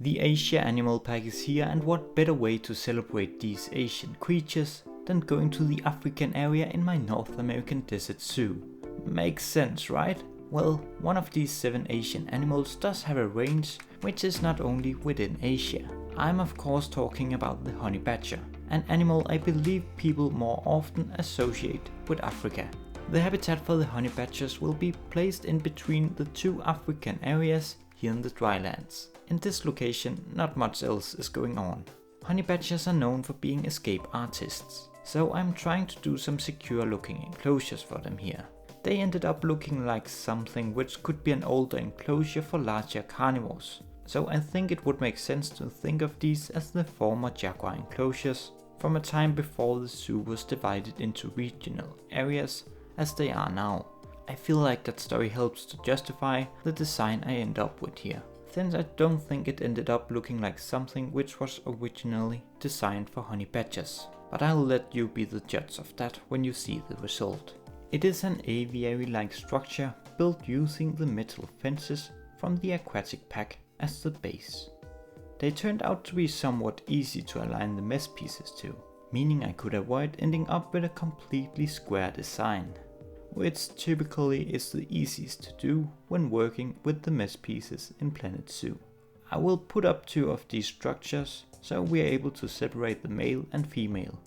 The Asia Animal Pack is here, and what better way to celebrate these Asian creatures than going to the African area in my North American desert zoo. Makes sense, right? Well, one of these 7 Asian animals does have a range which is not only within Asia. I'm of course talking about the honey badger, an animal I believe people more often associate with Africa. The habitat for the honey badgers will be placed in between the 2 African areas here in the drylands. In this location, not much else is going on. Honey badgers are known for being escape artists, so I'm trying to do some secure looking enclosures for them here. They ended up looking like something which could be an older enclosure for larger carnivores, so I think it would make sense to think of these as the former jaguar enclosures from a time before the zoo was divided into regional areas as they are now. I feel like that story helps to justify the design I end up with here, since I don't think it ended up looking like something which was originally designed for honey badgers, but I'll let you be the judge of that when you see the result. It is an aviary-like structure built using the metal fences from the aquatic pack as the base. They turned out to be somewhat easy to align the mesh pieces to, meaning I could avoid ending up with a completely square design, which typically is the easiest to do when working with the mesh pieces in Planet Zoo. I will put up 2 of these structures so we are able to separate the male and female.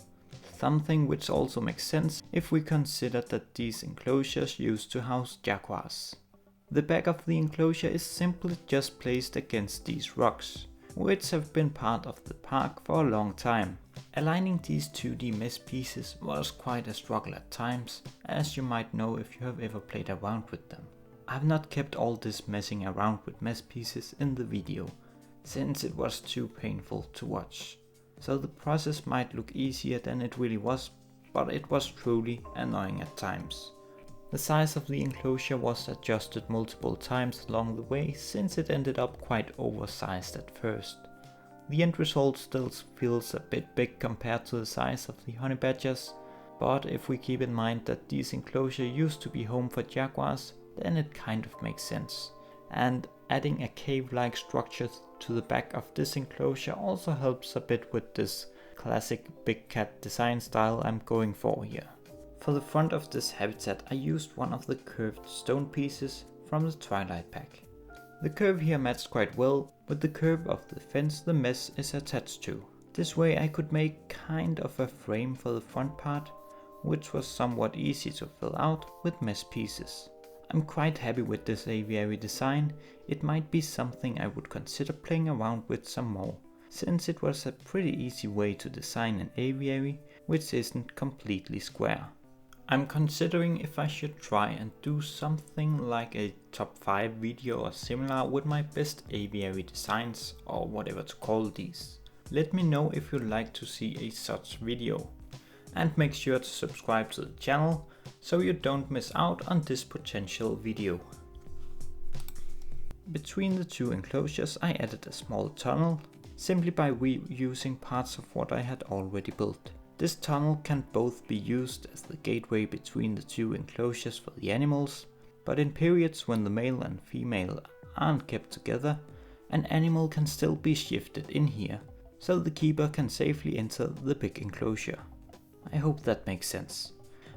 Something which also makes sense if we consider that these enclosures used to house jaguars. The back of the enclosure is simply just placed against these rocks, which have been part of the park for a long time. Aligning these 2D mesh pieces was quite a struggle at times, as you might know if you have ever played around with them. I have not kept all this messing around with mesh pieces in the video, since it was too painful to watch. So the process might look easier than it really was, but it was truly annoying at times. The size of the enclosure was adjusted multiple times along the way, since it ended up quite oversized at first. The end result still feels a bit big compared to the size of the honey badgers, but if we keep in mind that these enclosures used to be home for jaguars, then it kind of makes sense. And adding a cave-like structure to the back of this enclosure also helps a bit with this classic big cat design style I'm going for here. For the front of this habitat I used one of the curved stone pieces from the Twilight pack. The curve here matched quite well with the curve of the fence the mesh is attached to. This way I could make kind of a frame for the front part, which was somewhat easy to fill out with mesh pieces. I'm quite happy with this aviary design. It might be something I would consider playing around with some more, since it was a pretty easy way to design an aviary which isn't completely square. I'm considering if I should try and do something like a top 5 video or similar with my best aviary designs, or whatever to call these. Let me know if you'd like to see a such video. And make sure to subscribe to the channel so you don't miss out on this potential video. Between the 2 enclosures I added a small tunnel, simply by reusing parts of what I had already built. This tunnel can both be used as the gateway between the 2 enclosures for the animals, but in periods when the male and female aren't kept together, an animal can still be shifted in here, so the keeper can safely enter the big enclosure. I hope that makes sense.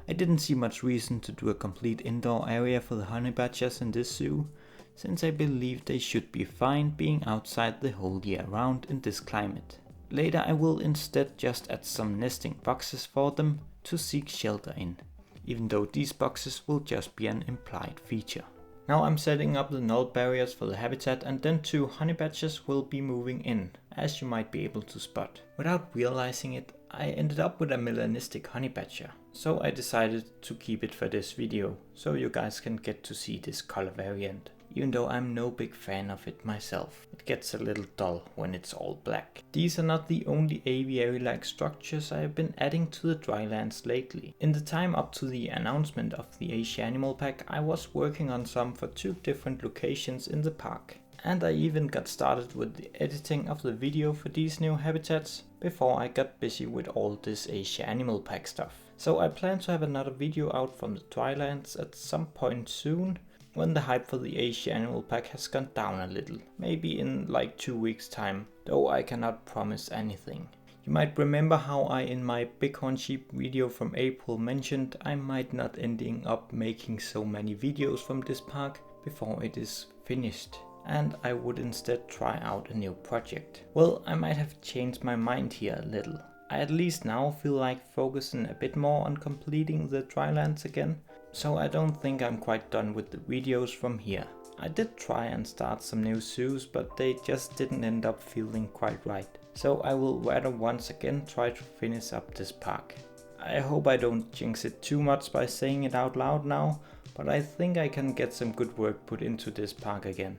I didn't see much reason to do a complete indoor area for the honey badgers in this zoo, since I believe they should be fine being outside the whole year round in this climate. Later I will instead just add some nesting boxes for them to seek shelter in, even though these boxes will just be an implied feature. Now I'm setting up the null barriers for the habitat, and then 2 honey badgers will be moving in, as you might be able to spot. Without realizing it, I ended up with a melanistic honey badger, so I decided to keep it for this video, so you guys can get to see this color variant. Even though I'm no big fan of it myself, it gets a little dull when it's all black. These are not the only aviary-like structures I have been adding to the drylands lately. In the time up to the announcement of the Asia Animal Pack, I was working on some for 2 different locations in the park. And I even got started with the editing of the video for these new habitats before I got busy with all this Asia Animal Pack stuff. So I plan to have another video out from the drylands at some point soon, when the hype for the Asia Animal Pack has gone down a little, maybe in like 2 weeks time, though I cannot promise anything. You might remember how I in my Bighorn Sheep video from April mentioned I might not ending up making so many videos from this park before it is finished, and I would instead try out a new project. Well, I might have changed my mind here a little. I at least now feel like focusing a bit more on completing the drylands again, so I don't think I'm quite done with the videos from here. I did try and start some new zoos, but they just didn't end up feeling quite right. So I will rather once again try to finish up this park. I hope I don't jinx it too much by saying it out loud now, but I think I can get some good work put into this park again.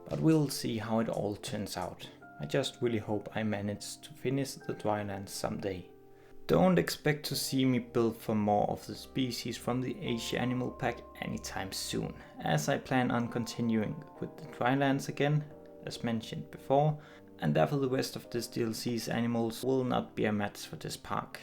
But we'll see how it all turns out. I just really hope I manage to finish the drylands someday. Don't expect to see me build for more of the species from the Asia Animal Pack anytime soon, as I plan on continuing with the drylands again, as mentioned before, and therefore the rest of this DLC's animals will not be a match for this park.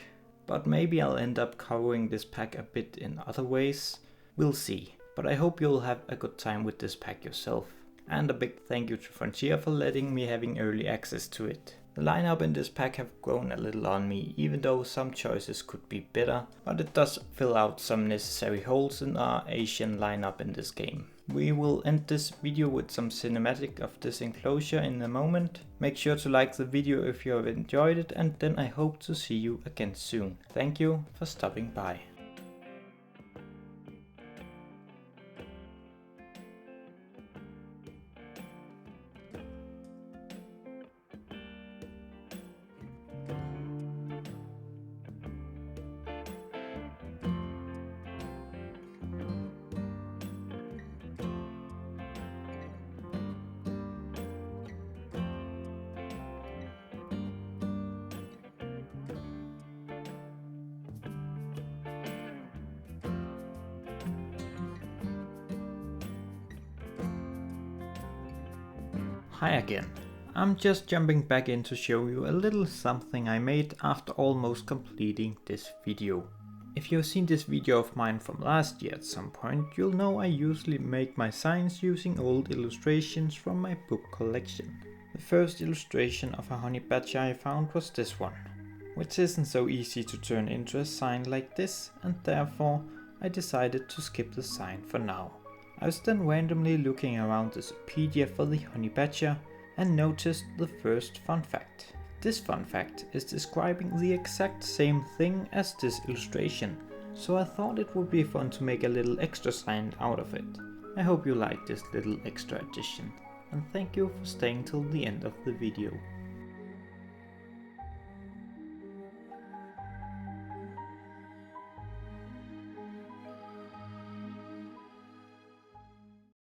But maybe I'll end up covering this pack a bit in other ways, we'll see. But I hope you'll have a good time with this pack yourself. And a big thank you to Frontier for letting me having early access to it. The lineup in this pack have grown a little on me, even though some choices could be better, but it does fill out some necessary holes in our Asian lineup in this game. We will end this video with some cinematic of this enclosure in a moment. Make sure to like the video if you have enjoyed it, and then I hope to see you again soon. Thank you for stopping by. Hi again. I'm just jumping back in to show you a little something I made after almost completing this video. If you've seen this video of mine from last year at some point, you'll know I usually make my signs using old illustrations from my book collection. The first illustration of a honey badger I found was this one, which isn't so easy to turn into a sign like this, and therefore I decided to skip the sign for now. I was then randomly looking around the Wikipedia for the honey badger and noticed the first fun fact. This fun fact is describing the exact same thing as this illustration, so I thought it would be fun to make a little extra sign out of it. I hope you like this little extra addition, and thank you for staying till the end of the video.